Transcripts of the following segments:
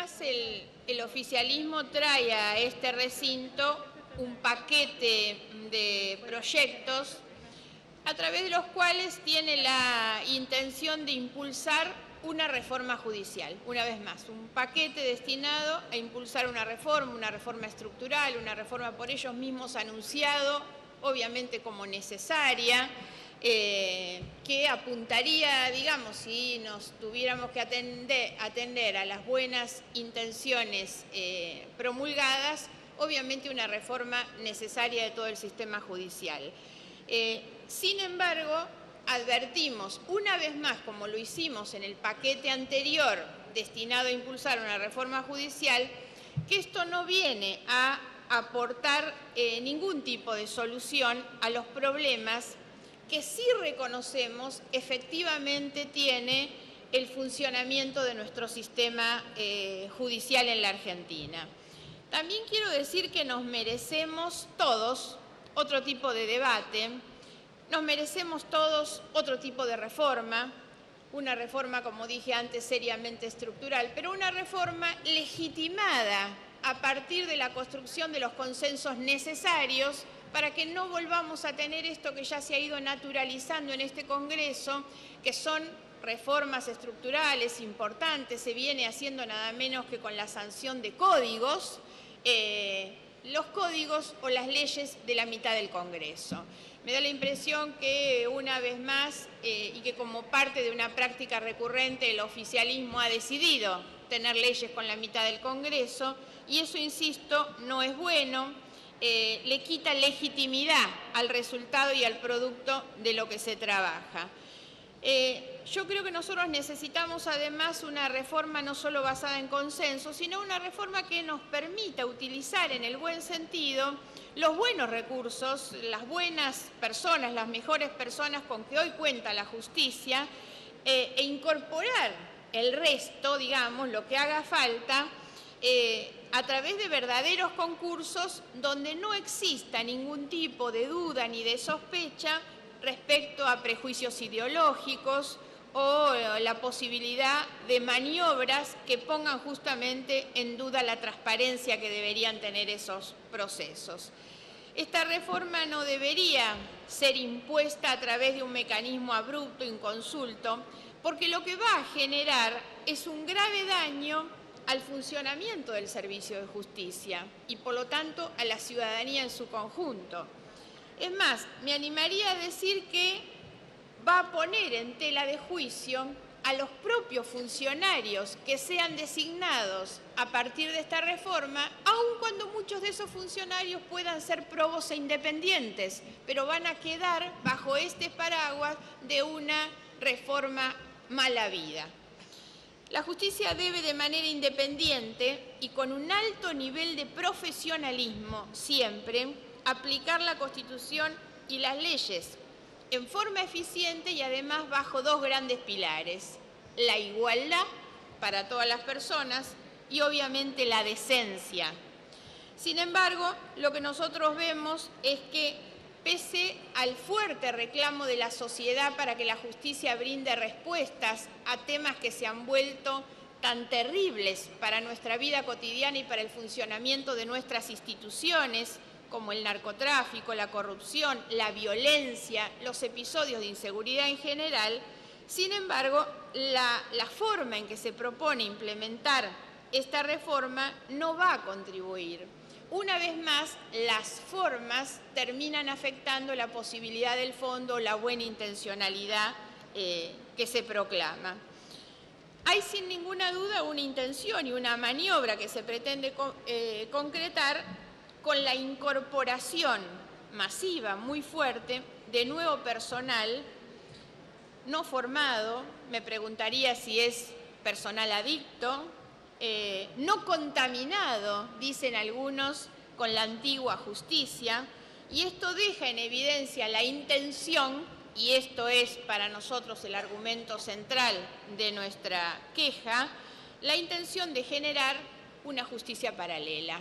más el oficialismo trae a este recinto un paquete de proyectos a través de los cuales tiene la intención de impulsar una reforma judicial. Una vez más, un paquete destinado a impulsar una reforma estructural, una reforma por ellos mismos anunciado, obviamente como necesaria, que apuntaría, digamos, si nos tuviéramos que atender a las buenas intenciones promulgadas, obviamente una reforma necesaria de todo el sistema judicial. Sin embargo, advertimos una vez más, como lo hicimos en el paquete anterior destinado a impulsar una reforma judicial, que esto no viene a aportar ningún tipo de solución a los problemas que sí reconocemos efectivamente tiene el funcionamiento de nuestro sistema judicial en la Argentina. También quiero decir que nos merecemos todos otro tipo de debate, nos merecemos todos otro tipo de reforma, una reforma, como dije antes, seriamente estructural, pero una reforma legitimada a partir de la construcción de los consensos necesarios para que no volvamos a tener esto que ya se ha ido naturalizando en este Congreso, que son reformas estructurales importantes, se viene haciendo nada menos que con la sanción de códigos, los códigos o las leyes de la mitad del Congreso. Me da la impresión que una vez más, y que como parte de una práctica recurrente, el oficialismo ha decidido tener leyes con la mitad del Congreso, y eso, insisto, no es bueno, le quita legitimidad al resultado y al producto de lo que se trabaja. Yo creo que nosotros necesitamos además una reforma no solo basada en consenso, sino una reforma que nos permita utilizar en el buen sentido los buenos recursos, las buenas personas, las mejores personas con que hoy cuenta la justicia, e incorporar el resto, digamos, lo que haga falta, a través de verdaderos concursos donde no exista ningún tipo de duda ni de sospecha respecto a prejuicios ideológicos o la posibilidad de maniobras que pongan justamente en duda la transparencia que deberían tener esos procesos. Esta reforma no debería ser impuesta a través de un mecanismo abrupto, inconsulto, porque lo que va a generar es un grave daño al funcionamiento del servicio de justicia y, por lo tanto, a la ciudadanía en su conjunto. Es más, me animaría a decir que va a poner en tela de juicio a los propios funcionarios que sean designados a partir de esta reforma, aun cuando muchos de esos funcionarios puedan ser probos e independientes, pero van a quedar bajo este paraguas de una reforma mala vida. La justicia debe de manera independiente y con un alto nivel de profesionalismo siempre aplicar la Constitución y las leyes en forma eficiente y además bajo dos grandes pilares: la igualdad para todas las personas y obviamente la decencia. Sin embargo, lo que nosotros vemos es que pese al fuerte reclamo de la sociedad para que la justicia brinde respuestas a temas que se han vuelto tan terribles para nuestra vida cotidiana y para el funcionamiento de nuestras instituciones, como el narcotráfico, la corrupción, la violencia, los episodios de inseguridad en general, sin embargo, la forma en que se propone implementar esta reforma no va a contribuir. Una vez más, las formas terminan afectando la posibilidad del fondo, la buena intencionalidad que se proclama. Hay sin ninguna duda una intención y una maniobra que se pretende concretar con la incorporación masiva, muy fuerte, de nuevo personal no formado, me preguntaría si es personal adicto, no contaminado, dicen algunos, con la antigua justicia, y esto deja en evidencia la intención, y esto es para nosotros el argumento central de nuestra queja, la intención de generar una justicia paralela.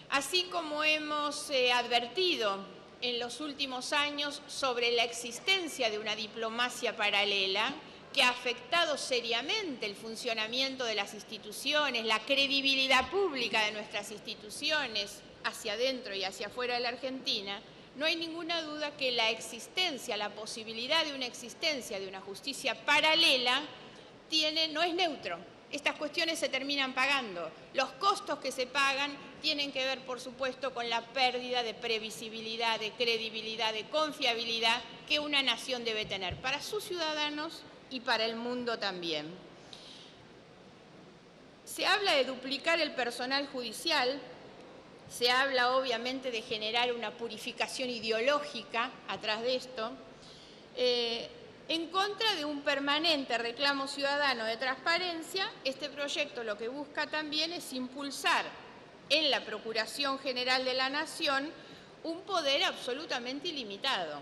Así como hemos advertido en los últimos años sobre la existencia de una diplomacia paralela, que ha afectado seriamente el funcionamiento de las instituciones, la credibilidad pública de nuestras instituciones hacia adentro y hacia afuera de la Argentina, no hay ninguna duda que la existencia, la posibilidad de una existencia de una justicia paralela no es neutro. Estas cuestiones se terminan pagando. Los costos que se pagan tienen que ver, por supuesto, con la pérdida de previsibilidad, de credibilidad, de confiabilidad que una nación debe tener para sus ciudadanos y para el mundo también. Se habla de duplicar el personal judicial, se habla obviamente de generar una purificación ideológica atrás de esto, en contra de un permanente reclamo ciudadano de transparencia. Este proyecto lo que busca también es impulsar en la Procuración General de la Nación un poder absolutamente ilimitado,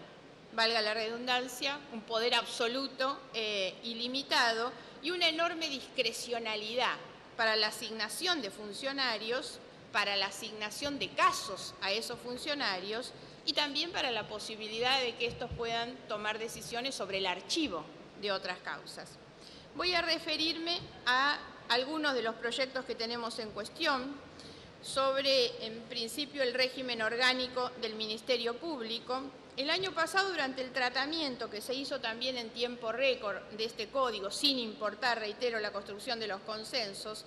valga la redundancia, un poder absoluto ilimitado y una enorme discrecionalidad para la asignación de funcionarios, para la asignación de casos a esos funcionarios y también para la posibilidad de que estos puedan tomar decisiones sobre el archivo de otras causas. Voy a referirme a algunos de los proyectos que tenemos en cuestión sobre, en principio, el régimen orgánico del Ministerio Público. El año pasado, durante el tratamiento que se hizo también en tiempo récord de este código, sin importar, reitero, la construcción de los consensos,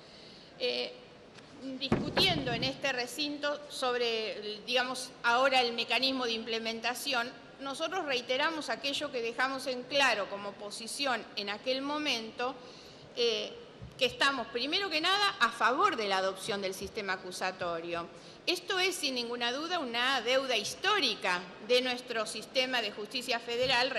discutiendo en este recinto sobre, digamos, ahora el mecanismo de implementación, nosotros reiteramos aquello que dejamos en claro como posición en aquel momento, que estamos, primero que nada, a favor de la adopción del sistema acusatorio. Esto es, sin ninguna duda, una deuda histórica de nuestro sistema de justicia federal,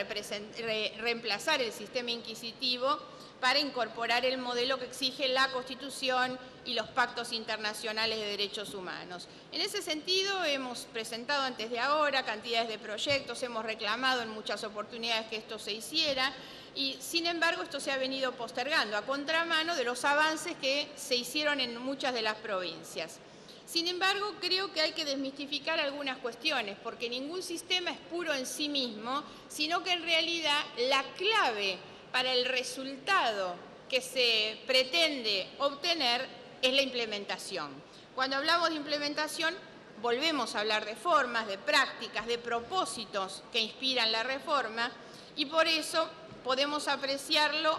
reemplazar el sistema inquisitivo para incorporar el modelo que exige la Constitución y los pactos internacionales de derechos humanos. En ese sentido, hemos presentado antes de ahora cantidades de proyectos, hemos reclamado en muchas oportunidades que esto se hiciera y, sin embargo, esto se ha venido postergando a contramano de los avances que se hicieron en muchas de las provincias. Sin embargo, creo que hay que desmistificar algunas cuestiones, porque ningún sistema es puro en sí mismo, sino que en realidad la clave para el resultado que se pretende obtener es la implementación. Cuando hablamos de implementación, volvemos a hablar de formas, de prácticas, de propósitos que inspiran la reforma y por eso podemos apreciarlo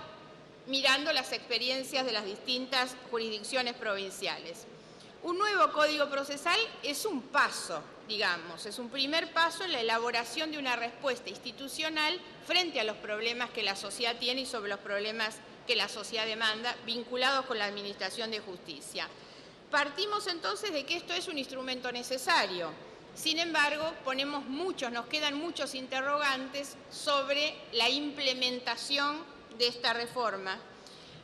mirando las experiencias de las distintas jurisdicciones provinciales. Un nuevo Código Procesal es un paso, digamos, es un primer paso en la elaboración de una respuesta institucional frente a los problemas que la sociedad tiene y sobre los problemas que la sociedad demanda vinculados con la administración de justicia. Partimos entonces de que esto es un instrumento necesario. Sin embargo, nos quedan muchos interrogantes sobre la implementación de esta reforma.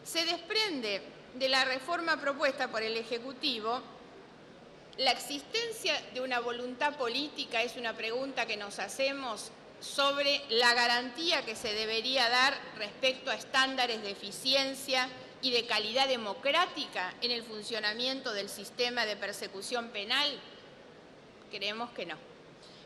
Se desprende de la reforma propuesta por el Ejecutivo. La existencia de una voluntad política es una pregunta que nos hacemos sobre la garantía que se debería dar respecto a estándares de eficiencia y de calidad democrática en el funcionamiento del sistema de persecución penal. Creemos que no.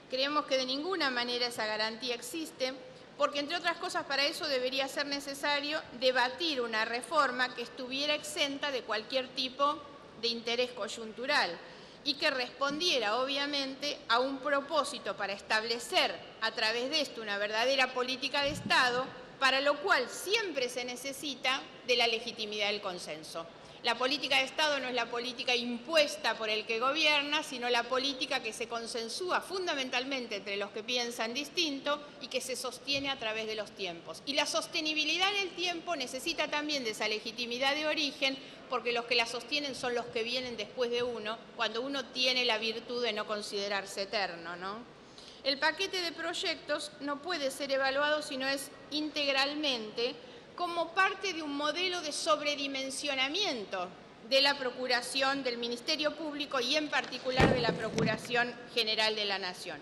Creemos que de ninguna manera esa garantía existe, porque, entre otras cosas, para eso debería ser necesario debatir una reforma que estuviera exenta de cualquier tipo de interés coyuntural y que respondiera, obviamente, a un propósito para establecer a través de esto una verdadera política de Estado, para lo cual siempre se necesita de la legitimidad del consenso. La política de Estado no es la política impuesta por el que gobierna, sino la política que se consensúa fundamentalmente entre los que piensan distinto y que se sostiene a través de los tiempos. Y la sostenibilidad en el tiempo necesita también de esa legitimidad de origen, porque los que la sostienen son los que vienen después de uno, cuando uno tiene la virtud de no considerarse eterno, ¿no? El paquete de proyectos no puede ser evaluado si no es integralmente como parte de un modelo de sobredimensionamiento de la Procuración del Ministerio Público y en particular de la Procuración General de la Nación.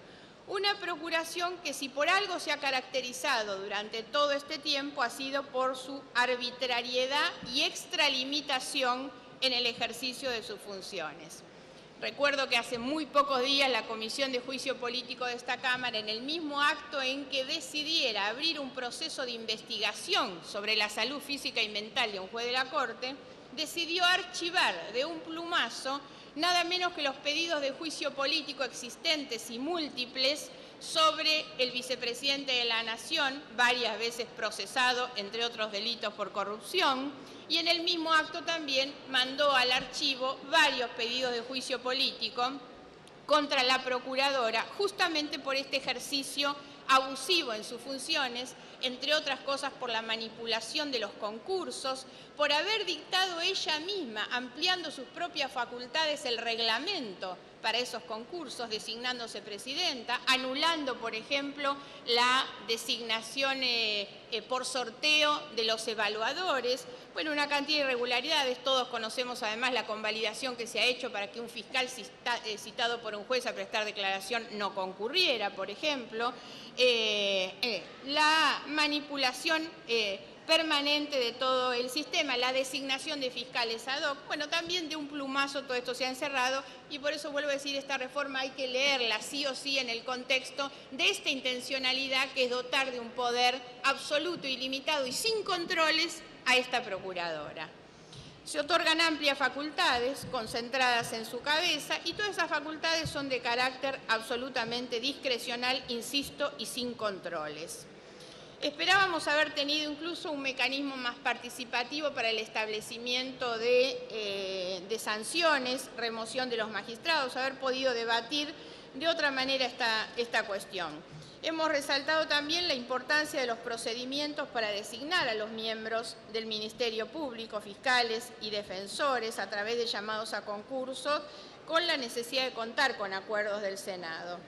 Una procuración que, si por algo se ha caracterizado durante todo este tiempo, ha sido por su arbitrariedad y extralimitación en el ejercicio de sus funciones. Recuerdo que hace muy pocos días la Comisión de Juicio Político de esta Cámara, en el mismo acto en que decidiera abrir un proceso de investigación sobre la salud física y mental de un juez de la Corte, decidió archivar de un plumazo nada menos que los pedidos de juicio político existentes y múltiples sobre el vicepresidente de la Nación, varias veces procesado, entre otros delitos por corrupción, y en el mismo acto también mandó al archivo varios pedidos de juicio político contra la Procuradora, justamente por este ejercicio abusivo en sus funciones, entre otras cosas por la manipulación de los concursos, por haber dictado ella misma, ampliando sus propias facultades, el reglamento para esos concursos, designándose presidenta, anulando, por ejemplo, la designación por sorteo de los evaluadores. Bueno, una cantidad de irregularidades. Todos conocemos además la convalidación que se ha hecho para que un fiscal citado por un juez a prestar declaración no concurriera, por ejemplo. La manipulación permanente de todo el sistema, la designación de fiscales ad hoc. Bueno, también de un plumazo todo esto se ha encerrado y por eso vuelvo a decir, esta reforma hay que leerla sí o sí en el contexto de esta intencionalidad que es dotar de un poder absoluto, ilimitado y sin controles a esta Procuradora. Se otorgan amplias facultades concentradas en su cabeza y todas esas facultades son de carácter absolutamente discrecional, insisto, y sin controles. Esperábamos haber tenido incluso un mecanismo más participativo para el establecimiento de sanciones, remoción de los magistrados, haber podido debatir de otra manera esta cuestión. Hemos resaltado también la importancia de los procedimientos para designar a los miembros del Ministerio Público, fiscales y defensores a través de llamados a concurso, con la necesidad de contar con acuerdos del Senado.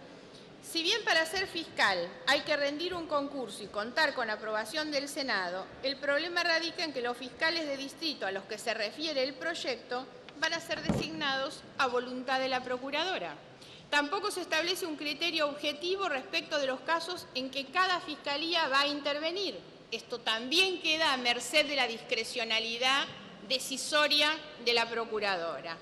Si bien para ser fiscal hay que rendir un concurso y contar con aprobación del Senado, el problema radica en que los fiscales de distrito a los que se refiere el proyecto van a ser designados a voluntad de la Procuradora. Tampoco se establece un criterio objetivo respecto de los casos en que cada fiscalía va a intervenir. Esto también queda a merced de la discrecionalidad decisoria de la Procuradora.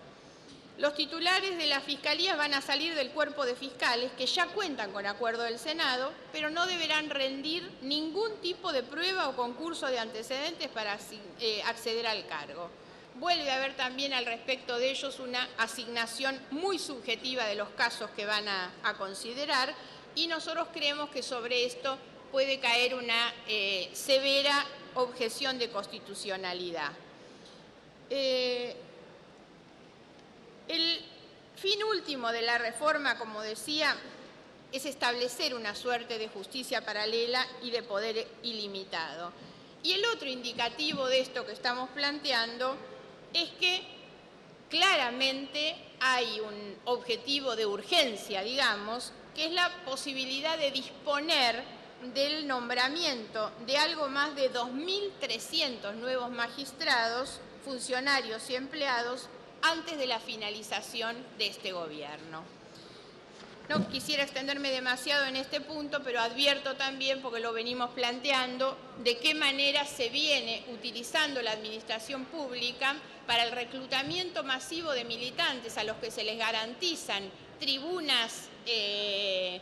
Los titulares de las fiscalías van a salir del cuerpo de fiscales que ya cuentan con acuerdo del Senado, pero no deberán rendir ningún tipo de prueba o concurso de antecedentes para acceder al cargo. Vuelve a haber también al respecto de ellos una asignación muy subjetiva de los casos que van a considerar y nosotros creemos que sobre esto puede caer una severa objeción de constitucionalidad. El fin último de la reforma, como decía, es establecer una suerte de justicia paralela y de poder ilimitado. Y el otro indicativo de esto que estamos planteando es que claramente hay un objetivo de urgencia, digamos, que es la posibilidad de disponer del nombramiento de algo más de 2.300 nuevos magistrados, funcionarios y empleados antes de la finalización de este gobierno. No quisiera extenderme demasiado en este punto, pero advierto también, porque lo venimos planteando, de qué manera se viene utilizando la administración pública para el reclutamiento masivo de militantes a los que se les garantizan tribunas de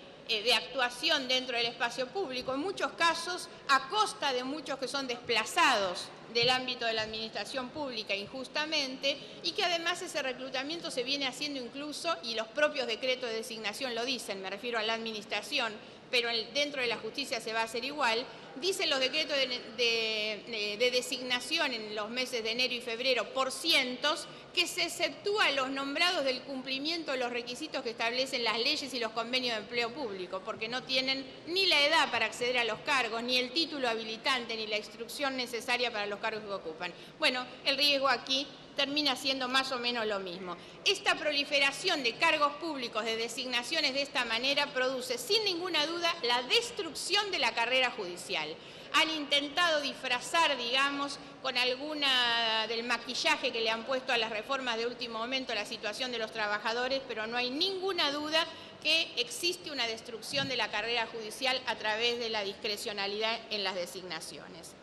actuación dentro del espacio público, en muchos casos a costa de muchos que son desplazados del ámbito de la administración pública injustamente y que además ese reclutamiento se viene haciendo incluso, y los propios decretos de designación lo dicen, me refiero a la administración, pero dentro de la justicia se va a hacer igual, dicen los decretos de designación en los meses de enero y febrero por cientos, que se exceptúa a los nombrados del cumplimiento de los requisitos que establecen las leyes y los convenios de empleo público, porque no tienen ni la edad para acceder a los cargos, ni el título habilitante, ni la instrucción necesaria para los cargos que ocupan. Bueno, el riesgo aquí termina siendo más o menos lo mismo. Esta proliferación de cargos públicos, de designaciones de esta manera, produce sin ninguna duda la destrucción de la carrera judicial. Han intentado disfrazar, digamos, con alguna del maquillaje que le han puesto a las reformas de último momento la situación de los trabajadores, pero no hay ninguna duda que existe una destrucción de la carrera judicial a través de la discrecionalidad en las designaciones.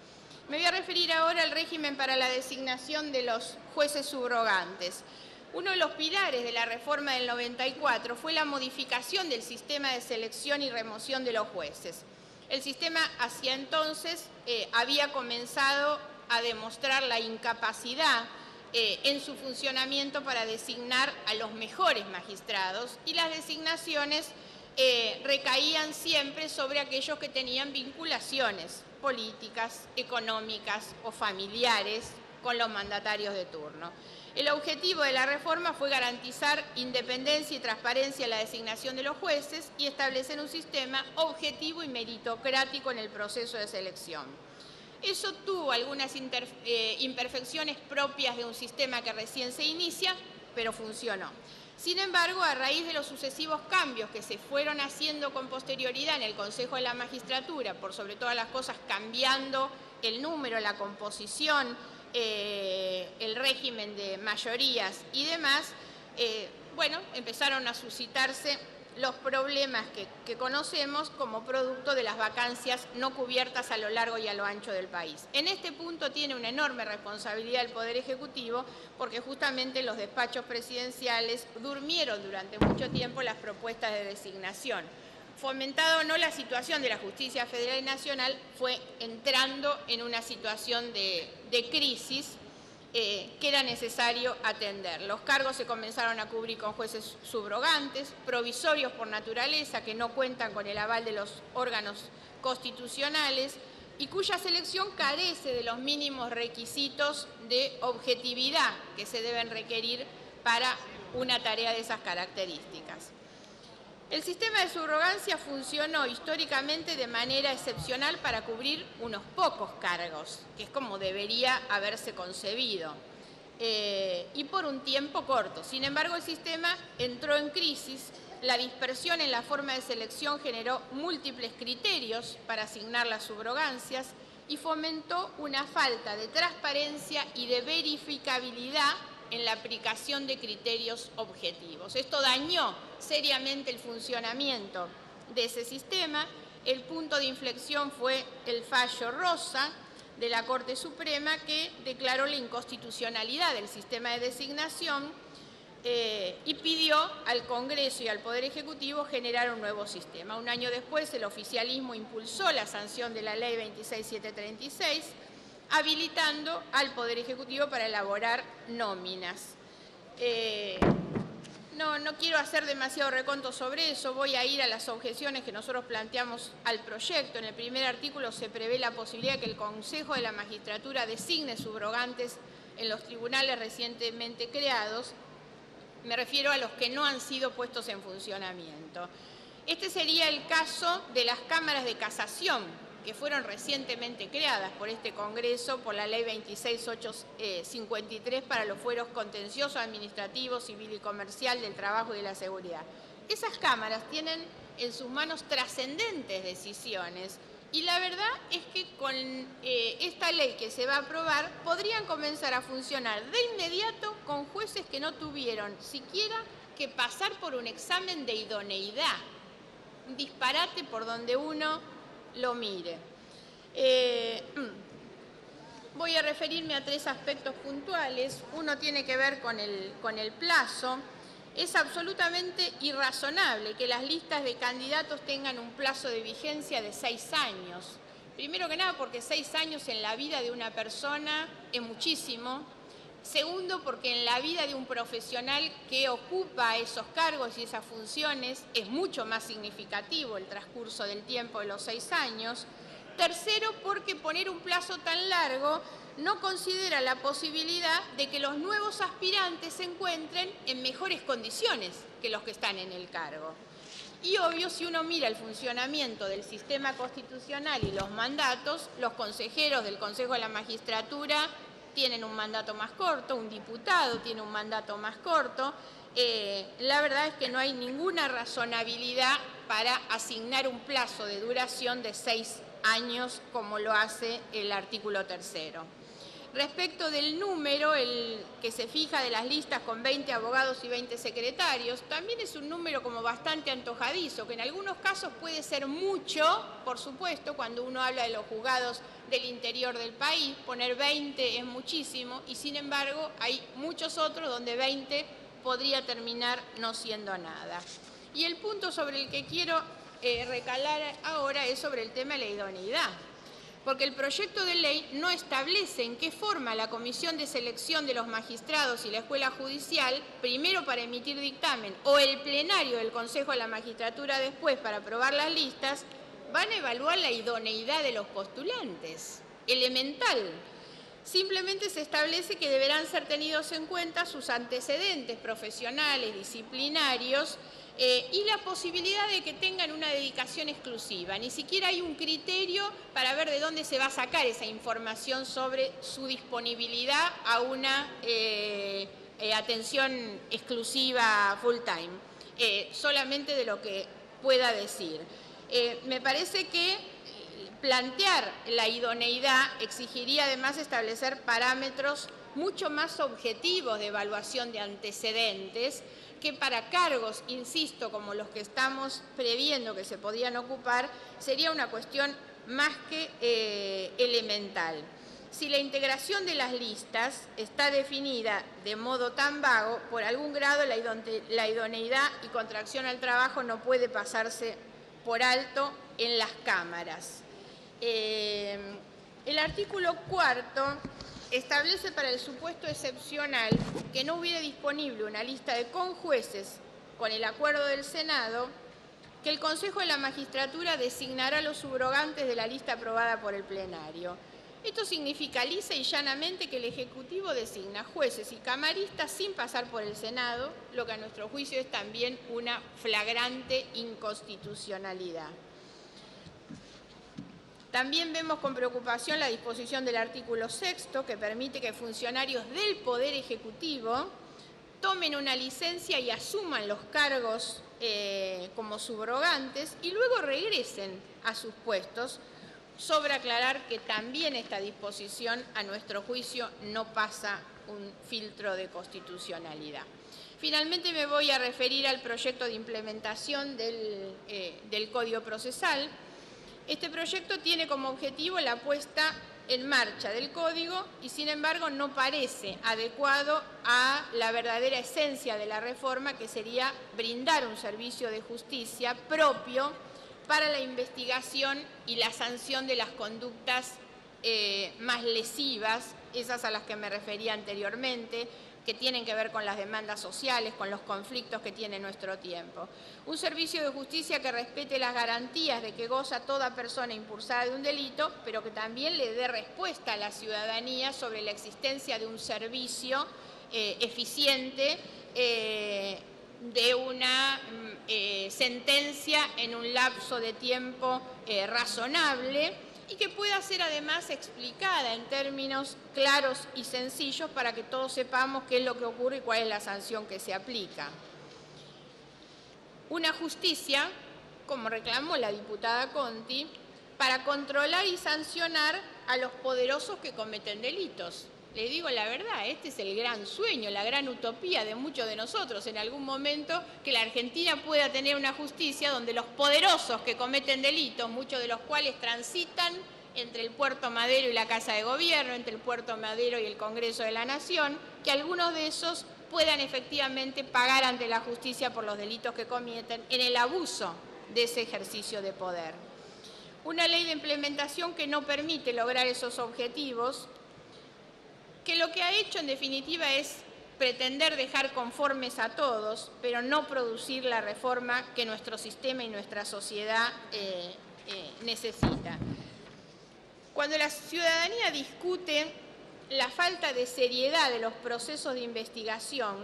Me voy a referir ahora al régimen para la designación de los jueces subrogantes. Uno de los pilares de la reforma del 94 fue la modificación del sistema de selección y remoción de los jueces. El sistema hacia entonces había comenzado a demostrar la incapacidad en su funcionamiento para designar a los mejores magistrados, y las designaciones recaían siempre sobre aquellos que tenían vinculaciones políticas, económicas o familiares con los mandatarios de turno. El objetivo de la reforma fue garantizar independencia y transparencia en la designación de los jueces y establecer un sistema objetivo y meritocrático en el proceso de selección. Eso tuvo algunas imperfecciones propias de un sistema que recién se inicia, pero funcionó. Sin embargo, a raíz de los sucesivos cambios que se fueron haciendo con posterioridad en el Consejo de la Magistratura, por sobre todas las cosas cambiando el número, la composición, el régimen de mayorías y demás, bueno, empezaron a suscitarse los problemas que conocemos como producto de las vacancias no cubiertas a lo largo y a lo ancho del país. En este punto tiene una enorme responsabilidad el Poder Ejecutivo, porque justamente los despachos presidenciales durmieron durante mucho tiempo las propuestas de designación. Fomentado o no, la situación de la justicia federal y nacional fue entrando en una situación de crisis que era necesario atender. Los cargos se comenzaron a cubrir con jueces subrogantes, provisorios por naturaleza, que no cuentan con el aval de los órganos constitucionales y cuya selección carece de los mínimos requisitos de objetividad que se deben requerir para una tarea de esas características. El sistema de subrogancia funcionó históricamente de manera excepcional para cubrir unos pocos cargos, que es como debería haberse concebido, y por un tiempo corto. Sin embargo, el sistema entró en crisis, la dispersión en la forma de selección generó múltiples criterios para asignar las subrogancias y fomentó una falta de transparencia y de verificabilidad en la aplicación de criterios objetivos. Esto dañó seriamente el funcionamiento de ese sistema. El punto de inflexión fue el fallo Rosa de la Corte Suprema, que declaró la inconstitucionalidad del sistema de designación y pidió al Congreso y al Poder Ejecutivo generar un nuevo sistema. Un año después, el oficialismo impulsó la sanción de la Ley 26736, habilitando al Poder Ejecutivo para elaborar nóminas. No quiero hacer demasiado reconto sobre eso, voy a ir a las objeciones que nosotros planteamos al proyecto. En el primer artículo se prevé la posibilidad de que el Consejo de la Magistratura designe subrogantes en los tribunales recientemente creados. Me refiero a los que no han sido puestos en funcionamiento. Este sería el caso de las cámaras de casación, que fueron recientemente creadas por este Congreso por la Ley 26853 para los fueros contencioso, administrativo, civil y comercial, del trabajo y de la seguridad. Esas cámaras tienen en sus manos trascendentes decisiones y la verdad es que con esta ley que se va a aprobar podrían comenzar a funcionar de inmediato con jueces que no tuvieron siquiera que pasar por un examen de idoneidad. Un disparate por donde uno lo mire. Voy a referirme a tres aspectos puntuales. Uno tiene que ver con el plazo. Es absolutamente irrazonable que las listas de candidatos tengan un plazo de vigencia de 6 años. Primero que nada, porque 6 años en la vida de una persona es muchísimo. Segundo, porque en la vida de un profesional que ocupa esos cargos y esas funciones es mucho más significativo el transcurso del tiempo de los 6 años. Tercero, porque poner un plazo tan largo no considera la posibilidad de que los nuevos aspirantes se encuentren en mejores condiciones que los que están en el cargo. Y obvio, si uno mira el funcionamiento del sistema constitucional y los mandatos, los consejeros del Consejo de la Magistratura tienen un mandato más corto, un diputado tiene un mandato más corto. La verdad es que no hay ninguna razonabilidad para asignar un plazo de duración de 6 años como lo hace el artículo 3º. Respecto del número, el que se fija de las listas con 20 abogados y 20 secretarios, también es un número como bastante antojadizo, que en algunos casos puede ser mucho, por supuesto, cuando uno habla de los juzgados del interior del país, poner 20 es muchísimo, y sin embargo hay muchos otros donde 20 podría terminar no siendo nada. Y el punto sobre el que quiero recalar ahora es sobre el tema de la idoneidad, porque el proyecto de ley no establece en qué forma la comisión de selección de los magistrados y la escuela judicial, primero para emitir dictamen, o el plenario del Consejo de la Magistratura después para aprobar las listas, van a evaluar la idoneidad de los postulantes. Elemental. Simplemente se establece que deberán ser tenidos en cuenta sus antecedentes profesionales, disciplinarios, y la posibilidad de que tengan una dedicación exclusiva. Ni siquiera hay un criterio para ver de dónde se va a sacar esa información sobre su disponibilidad a una atención exclusiva full time, solamente de lo que pueda decir. Me parece que plantear la idoneidad exigiría además establecer parámetros mucho más objetivos de evaluación de antecedentes, que para cargos, insisto, como los que estamos previendo que se podían ocupar, sería una cuestión más que elemental. Si la integración de las listas está definida de modo tan vago, por algún grado la idoneidad y contracción al trabajo no puede pasarse por alto en las cámaras. El artículo 4 establece para el supuesto excepcional que no hubiera disponible una lista de conjueces con el acuerdo del Senado, que el Consejo de la Magistratura designará a los subrogantes de la lista aprobada por el plenario. Esto significa lisa y llanamente que el Ejecutivo designa jueces y camaristas sin pasar por el Senado, lo que a nuestro juicio es también una flagrante inconstitucionalidad. También vemos con preocupación la disposición del artículo 6, que permite que funcionarios del Poder Ejecutivo tomen una licencia y asuman los cargos como subrogantes y luego regresen a sus puestos. Sobra aclarar que también esta disposición, a nuestro juicio, no pasa un filtro de constitucionalidad. Finalmente me voy a referir al proyecto de implementación del Código Procesal. Este proyecto tiene como objetivo la puesta en marcha del Código y, sin embargo, no parece adecuado a la verdadera esencia de la reforma, que sería brindar un servicio de justicia propio para la investigación y la sanción de las conductas más lesivas, esas a las que me refería anteriormente, que tienen que ver con las demandas sociales, con los conflictos que tiene nuestro tiempo. Un servicio de justicia que respete las garantías de que goza toda persona impulsada de un delito, pero que también le dé respuesta a la ciudadanía sobre la existencia de un servicio eficiente, de una sentencia en un lapso de tiempo razonable, y que pueda ser además explicada en términos claros y sencillos para que todos sepamos qué es lo que ocurre y cuál es la sanción que se aplica. Una justicia, como reclamó la diputada Conti, para controlar y sancionar a los poderosos que cometen delitos. Le digo la verdad, este es el gran sueño, la gran utopía de muchos de nosotros, en algún momento que la Argentina pueda tener una justicia donde los poderosos que cometen delitos, muchos de los cuales transitan entre el Puerto Madero y la Casa de Gobierno, entre el Puerto Madero y el Congreso de la Nación, que algunos de esos puedan efectivamente pagar ante la justicia por los delitos que cometen en el abuso de ese ejercicio de poder. Una ley de implementación que no permite lograr esos objetivos, que lo que ha hecho en definitiva es pretender dejar conformes a todos, pero no producir la reforma que nuestro sistema y nuestra sociedad necesita. Cuando la ciudadanía discute la falta de seriedad de los procesos de investigación,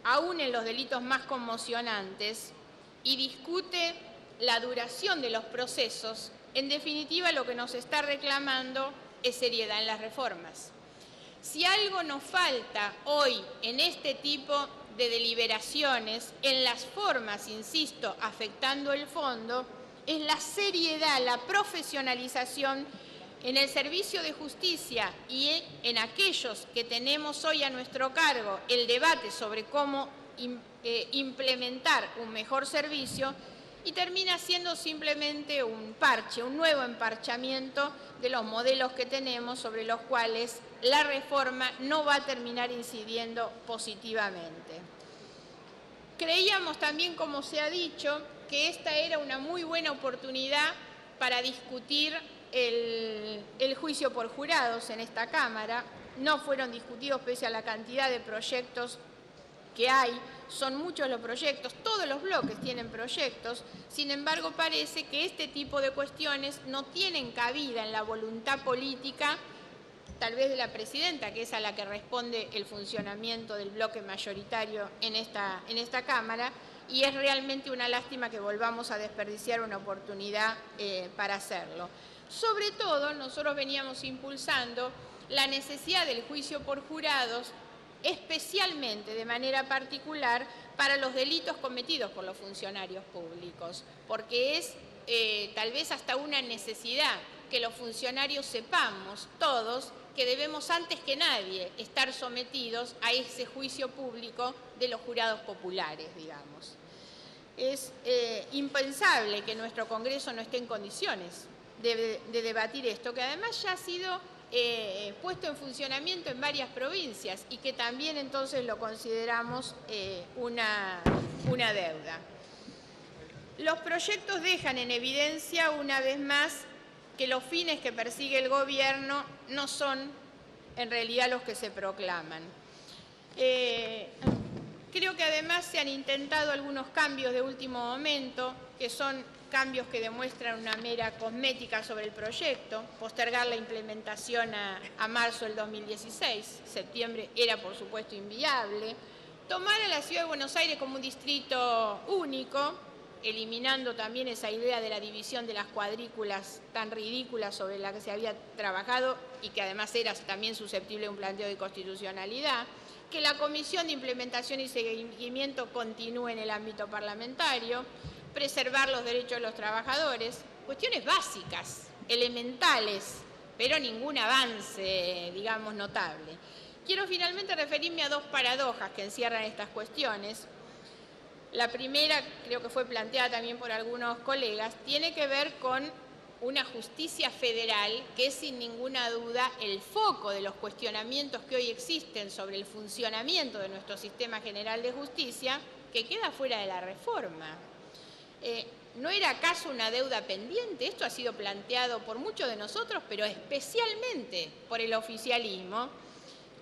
aún en los delitos más conmocionantes, y discute la duración de los procesos, en definitiva lo que nos está reclamando es seriedad en las reformas. Si algo nos falta hoy en este tipo de deliberaciones, en las formas, insisto, afectando el fondo, es la seriedad, la profesionalización en el servicio de justicia y en aquellos que tenemos hoy a nuestro cargo el debate sobre cómo implementar un mejor servicio, y termina siendo simplemente un parche, un nuevo emparchamiento de los modelos que tenemos, sobre los cuales la reforma no va a terminar incidiendo positivamente. Creíamos también, como se ha dicho, que esta era una muy buena oportunidad para discutir el juicio por jurados en esta Cámara. No fueron discutidos pese a la cantidad de proyectos que hay, son muchos los proyectos, todos los bloques tienen proyectos, sin embargo parece que este tipo de cuestiones no tienen cabida en la voluntad política, tal vez de la presidenta, que es a la que responde el funcionamiento del bloque mayoritario en esta Cámara, y es realmente una lástima que volvamos a desperdiciar una oportunidad para hacerlo. Sobre todo, nosotros veníamos impulsando la necesidad del juicio por jurados, especialmente de manera particular para los delitos cometidos por los funcionarios públicos, porque es tal vez hasta una necesidad que los funcionarios sepamos todos que debemos antes que nadie estar sometidos a ese juicio público de los jurados populares, digamos. Es impensable que nuestro Congreso no esté en condiciones de debatir esto, que además ya ha sido puesto en funcionamiento en varias provincias y que también entonces lo consideramos una deuda. Los proyectos dejan en evidencia una vez más que los fines que persigue el gobierno no son en realidad los que se proclaman. Creo que además se han intentado algunos cambios de último momento, que son cambios que demuestran una mera cosmética sobre el proyecto, postergar la implementación a marzo del 2016, septiembre era por supuesto inviable, tomar a la Ciudad de Buenos Aires como un distrito único, eliminando también esa idea de la división de las cuadrículas tan ridícula sobre la que se había trabajado y que además era también susceptible de un planteo de constitucionalidad, que la Comisión de Implementación y Seguimiento continúe en el ámbito parlamentario, preservar los derechos de los trabajadores, cuestiones básicas, elementales, pero ningún avance, digamos, notable. Quiero finalmente referirme a dos paradojas que encierran estas cuestiones. La primera, creo que fue planteada también por algunos colegas, tiene que ver con una justicia federal que es sin ninguna duda el foco de los cuestionamientos que hoy existen sobre el funcionamiento de nuestro sistema general de justicia, que queda fuera de la reforma. ¿No era acaso una deuda pendiente? Esto ha sido planteado por muchos de nosotros, pero especialmente por el oficialismo,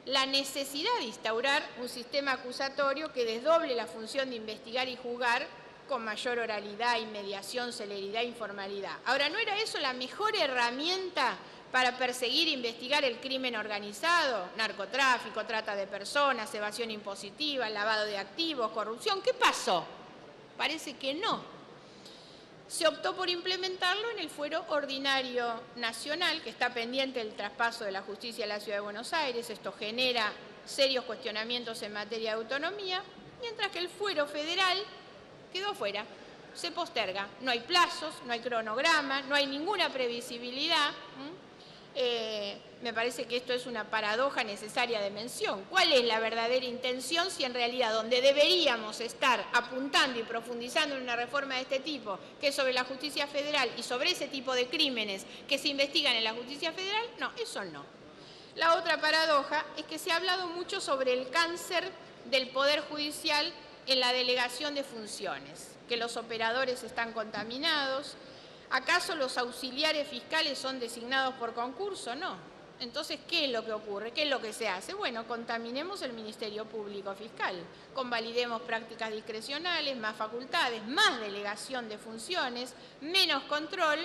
la necesidad de instaurar un sistema acusatorio que desdoble la función de investigar y juzgar con mayor oralidad, inmediación, celeridad e informalidad. Ahora, ¿no era eso la mejor herramienta para perseguir e investigar el crimen organizado? Narcotráfico, trata de personas, evasión impositiva, lavado de activos, corrupción. ¿Qué pasó? Parece que no. Se optó por implementarlo en el fuero ordinario nacional, que está pendiente del traspaso de la justicia a la Ciudad de Buenos Aires. Esto genera serios cuestionamientos en materia de autonomía, mientras que el fuero federal quedó fuera, se posterga. No hay plazos, no hay cronograma, no hay ninguna previsibilidad. Me parece que esto es una paradoja necesaria de mención. ¿Cuál es la verdadera intención si en realidad donde deberíamos estar apuntando y profundizando en una reforma de este tipo, que es sobre la justicia federal y sobre ese tipo de crímenes que se investigan en la justicia federal? No, eso no. La otra paradoja es que se ha hablado mucho sobre el cáncer del Poder Judicial en la delegación de funciones, que los operadores están contaminados. ¿Acaso los auxiliares fiscales son designados por concurso? No. Entonces, ¿qué es lo que ocurre? ¿Qué es lo que se hace? Bueno, contaminemos el Ministerio Público Fiscal, convalidemos prácticas discrecionales, más facultades, más delegación de funciones, menos control,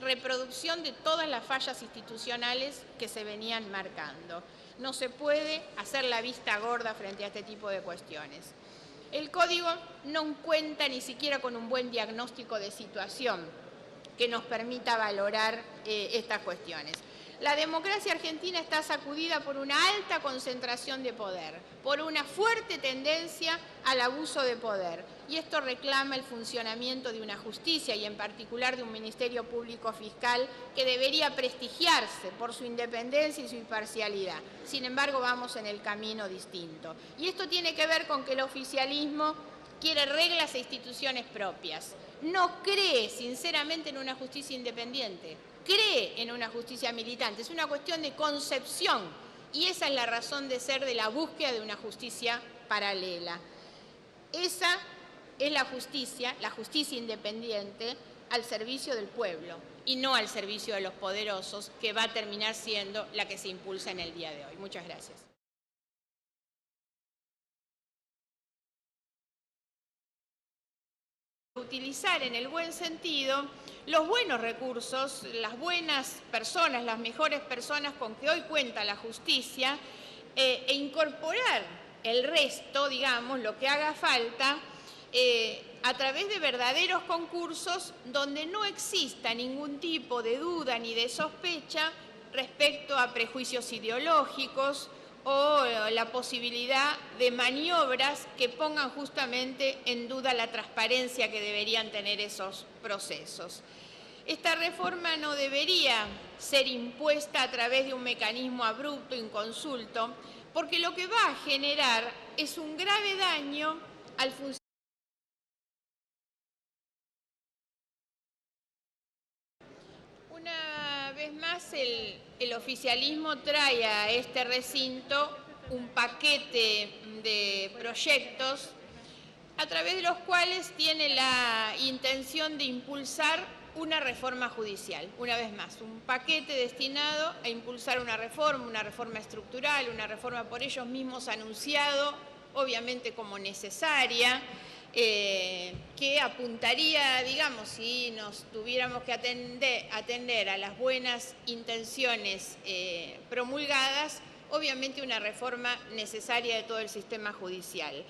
reproducción de todas las fallas institucionales que se venían marcando. No se puede hacer la vista gorda frente a este tipo de cuestiones. El Código no cuenta ni siquiera con un buen diagnóstico de situación que nos permita valorar estas cuestiones. La democracia argentina está sacudida por una alta concentración de poder, por una fuerte tendencia al abuso de poder. Y esto reclama el funcionamiento de una justicia y en particular de un Ministerio Público Fiscal que debería prestigiarse por su independencia y su imparcialidad. Sin embargo, vamos en el camino distinto. Y esto tiene que ver con que el oficialismo quiere reglas e instituciones propias. No cree sinceramente en una justicia independiente, cree en una justicia militante. Es una cuestión de concepción y esa es la razón de ser de la búsqueda de una justicia paralela. Esa es la justicia independiente al servicio del pueblo y no al servicio de los poderosos, que va a terminar siendo la que se impulsa en el día de hoy. Muchas gracias. Utilizar en el buen sentido los buenos recursos, las buenas personas, las mejores personas con que hoy cuenta la justicia, e incorporar el resto, digamos, lo que haga falta, a través de verdaderos concursos donde no exista ningún tipo de duda ni de sospecha respecto a prejuicios ideológicos o la posibilidad de maniobras que pongan justamente en duda la transparencia que deberían tener esos procesos. Esta reforma no debería ser impuesta a través de un mecanismo abrupto, inconsulto, porque lo que va a generar es un grave daño al funcionamiento. Una vez más, el oficialismo trae a este recinto un paquete de proyectos a través de los cuales tiene la intención de impulsar una reforma judicial. Una vez más, un paquete destinado a impulsar una reforma estructural, una reforma por ellos mismos anunciado, obviamente como necesaria, que apuntaría, digamos, si nos tuviéramos que atender a las buenas intenciones promulgadas, obviamente una reforma necesaria de todo el sistema judicial.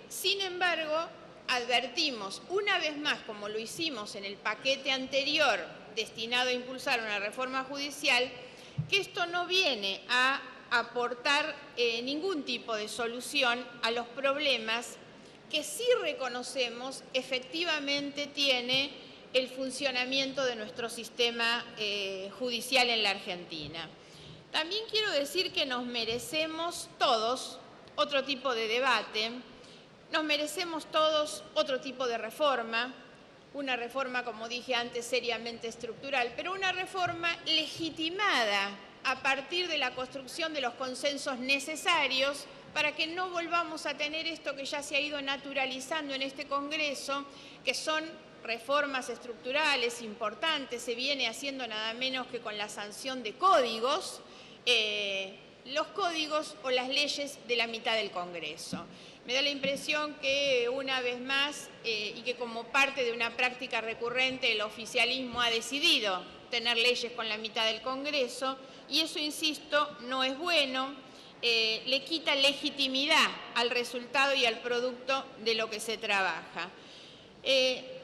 Sin embargo, advertimos una vez más, como lo hicimos en el paquete anterior destinado a impulsar una reforma judicial, que esto no viene a aportar ningún tipo de solución a los problemas que sí reconocemos efectivamente tiene el funcionamiento de nuestro sistema judicial en la Argentina. También quiero decir que nos merecemos todos otro tipo de debate, nos merecemos todos otro tipo de reforma, una reforma, como dije antes, seriamente estructural, pero una reforma legitimada a partir de la construcción de los consensos necesarios para que no volvamos a tener esto que ya se ha ido naturalizando en este Congreso, que son reformas estructurales importantes, se viene haciendo nada menos que con la sanción de códigos, los códigos o las leyes de la mitad del Congreso. Me da la impresión que una vez más, y que como parte de una práctica recurrente, el oficialismo ha decidido tener leyes con la mitad del Congreso, y eso, insisto, no es bueno, le quita legitimidad al resultado y al producto de lo que se trabaja.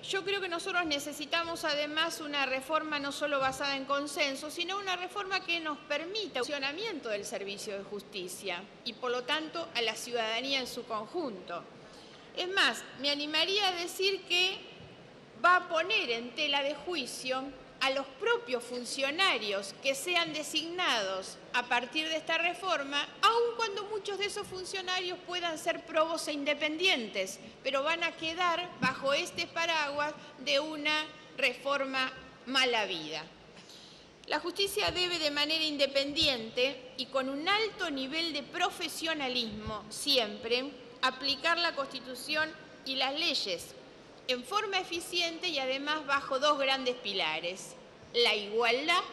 Yo creo que nosotros necesitamos además una reforma no solo basada en consenso, sino una reforma que nos permita el funcionamiento del servicio de justicia y por lo tanto a la ciudadanía en su conjunto. Es más, me animaría a decir que va a poner en tela de juicio a los propios funcionarios que sean designados a partir de esta reforma, aun cuando muchos de esos funcionarios puedan ser probos e independientes, pero van a quedar bajo este paraguas de una reforma mala vida. La justicia debe de manera independiente y con un alto nivel de profesionalismo siempre aplicar la Constitución y las leyes en forma eficiente y además bajo dos grandes pilares: la igualdad